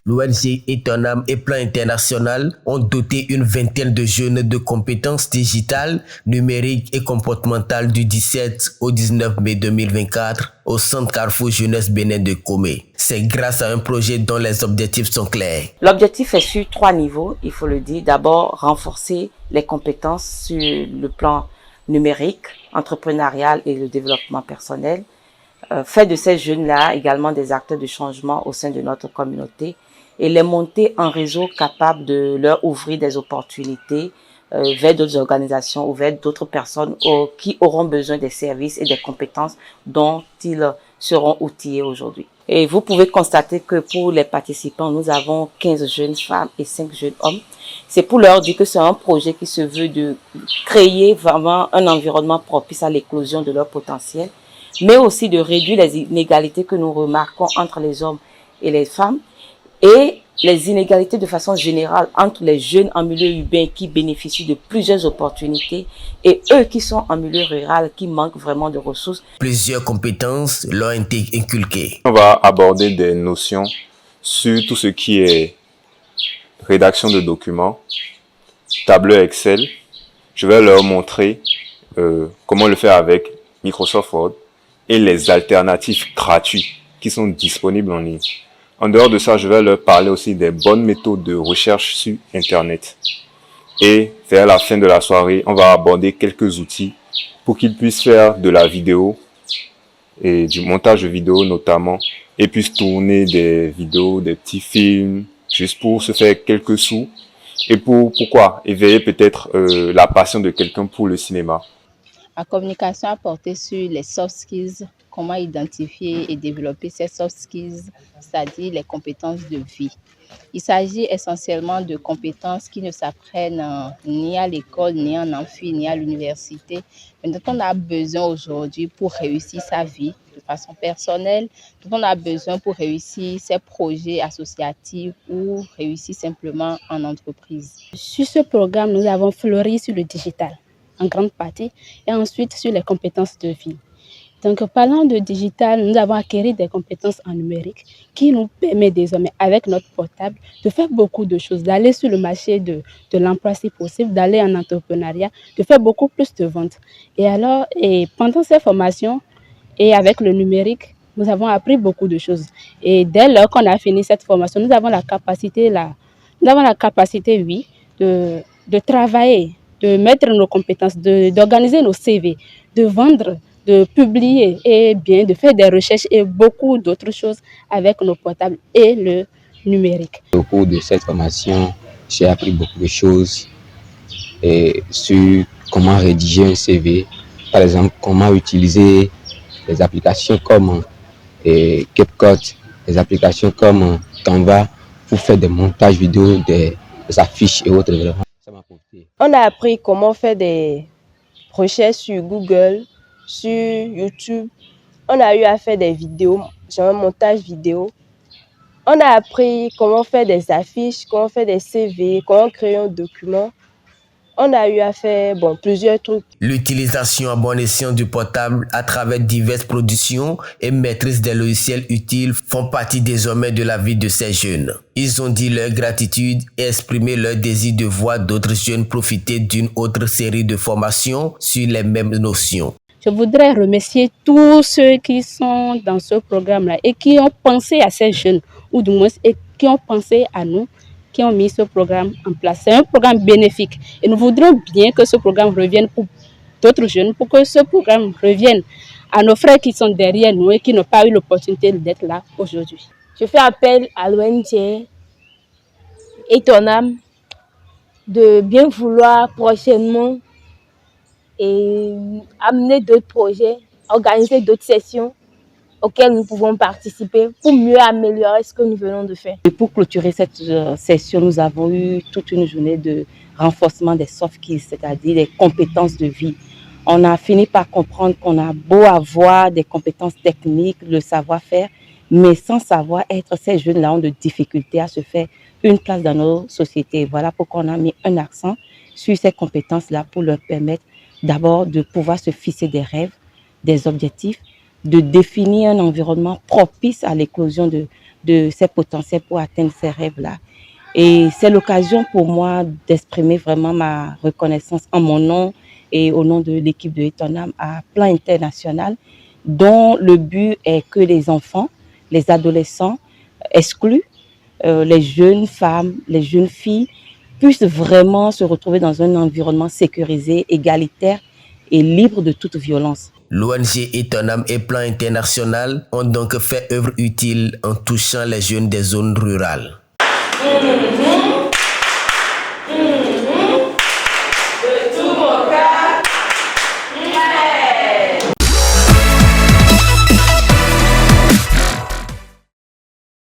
L'ONG Etonam et Plan International ont doté une vingtaine de jeunes de compétences digitales, numériques et comportementales du 17 au 19 mai 2024 au Centre Carrefour Jeunesse Bénin de Comé. C'est grâce à un projet dont les objectifs sont clairs. L'objectif est sur 3 niveaux, il faut le dire. D'abord, renforcer les compétences sur le plan numérique, entrepreneurial et le développement personnel. Faire de ces jeunes-là également des acteurs de changement au sein de notre communauté et les monter en réseau capable de leur ouvrir des opportunités vers d'autres organisations ou vers d'autres personnes qui auront besoin des services et des compétences dont ils seront outillés aujourd'hui. Et vous pouvez constater que pour les participants, nous avons 15 jeunes femmes et 5 jeunes hommes. C'est pour leur dire que c'est un projet qui se veut de créer vraiment un environnement propice à l'éclosion de leur potentiel, mais aussi de réduire les inégalités que nous remarquons entre les hommes et les femmes et les inégalités de façon générale entre les jeunes en milieu urbain qui bénéficient de plusieurs opportunités et eux qui sont en milieu rural qui manquent vraiment de ressources. Plusieurs compétences leur ont été inculquées. On va aborder des notions sur tout ce qui est rédaction de documents, tableur Excel. Je vais leur montrer comment le faire avec Microsoft Word et les alternatives gratuites qui sont disponibles en ligne. En dehors de ça, je vais leur parler aussi des bonnes méthodes de recherche sur Internet. Et vers la fin de la soirée, on va aborder quelques outils pour qu'ils puissent faire de la vidéo et du montage de vidéos notamment, et puissent tourner des vidéos, des petits films, juste pour se faire quelques sous et pourquoi éveiller peut-être la passion de quelqu'un pour le cinéma. La communication a porté sur les soft skills, comment identifier et développer ces soft skills, c'est-à-dire les compétences de vie. Il s'agit essentiellement de compétences qui ne s'apprennent ni à l'école, ni en amphi, ni à l'université, mais dont on a besoin aujourd'hui pour réussir sa vie de façon personnelle, dont on a besoin pour réussir ses projets associatifs ou réussir simplement en entreprise. Sur ce programme, nous avons fleuri sur le digital en grande partie, et ensuite sur les compétences de vie. Donc, parlant de digital, nous avons acquis des compétences en numérique qui nous permettent désormais, avec notre portable, de faire beaucoup de choses, d'aller sur le marché de l'emploi si possible, d'aller en entrepreneuriat, de faire beaucoup plus de ventes. Et pendant ces formations, et avec le numérique, nous avons appris beaucoup de choses. Et dès lors qu'on a fini cette formation, nous avons la capacité, oui, de travailler, de mettre nos compétences, d'organiser nos CV, de vendre, de publier et bien de faire des recherches et beaucoup d'autres choses avec nos portables et le numérique. Au cours de cette formation, j'ai appris beaucoup de choses sur comment rédiger un CV, par exemple comment utiliser des applications comme CapCut, des applications comme Canva pour faire des montages vidéo, des affiches et autres. On a appris comment faire des recherches sur Google, sur YouTube. On a eu à faire des vidéos, genre un montage vidéo. On a appris comment faire des affiches, comment faire des CV, comment créer un document. On a eu à faire plusieurs trucs. L'utilisation à bon escient du portable à travers diverses productions et maîtrise des logiciels utiles font partie désormais de la vie de ces jeunes. Ils ont dit leur gratitude et exprimé leur désir de voir d'autres jeunes profiter d'une autre série de formations sur les mêmes notions. Je voudrais remercier tous ceux qui sont dans ce programme-là et qui ont pensé à ces jeunes, ou du moins et qui ont pensé à nous, qui ont mis ce programme en place. C'est un programme bénéfique et nous voudrons bien que ce programme revienne pour d'autres jeunes, pour que ce programme revienne à nos frères qui sont derrière nous et qui n'ont pas eu l'opportunité d'être là aujourd'hui. Je fais appel à l'ONG Etonam de bien vouloir prochainement et amener d'autres projets, organiser d'autres sessions auxquelles nous pouvons participer pour mieux améliorer ce que nous venons de faire. Et pour clôturer cette session, nous avons eu toute une journée de renforcement des soft skills, c'est-à-dire des compétences de vie. On a fini par comprendre qu'on a beau avoir des compétences techniques, le savoir-faire, mais sans savoir être, ces jeunes-là ont de difficultés à se faire une place dans nos sociétés. Voilà pourquoi on a mis un accent sur ces compétences-là pour leur permettre d'abord de pouvoir se fixer des rêves, des objectifs, de définir un environnement propice à l'éclosion de de ses potentiels pour atteindre ces rêves-là. Et c'est l'occasion pour moi d'exprimer vraiment ma reconnaissance en mon nom et au nom de l'équipe de Etonam à plan international, dont le but est que les enfants, les adolescents exclus, les jeunes femmes, les jeunes filles puissent vraiment se retrouver dans un environnement sécurisé, égalitaire et libre de toute violence. L'ONG Etonam et Plan International ont donc fait œuvre utile en touchant les jeunes des zones rurales.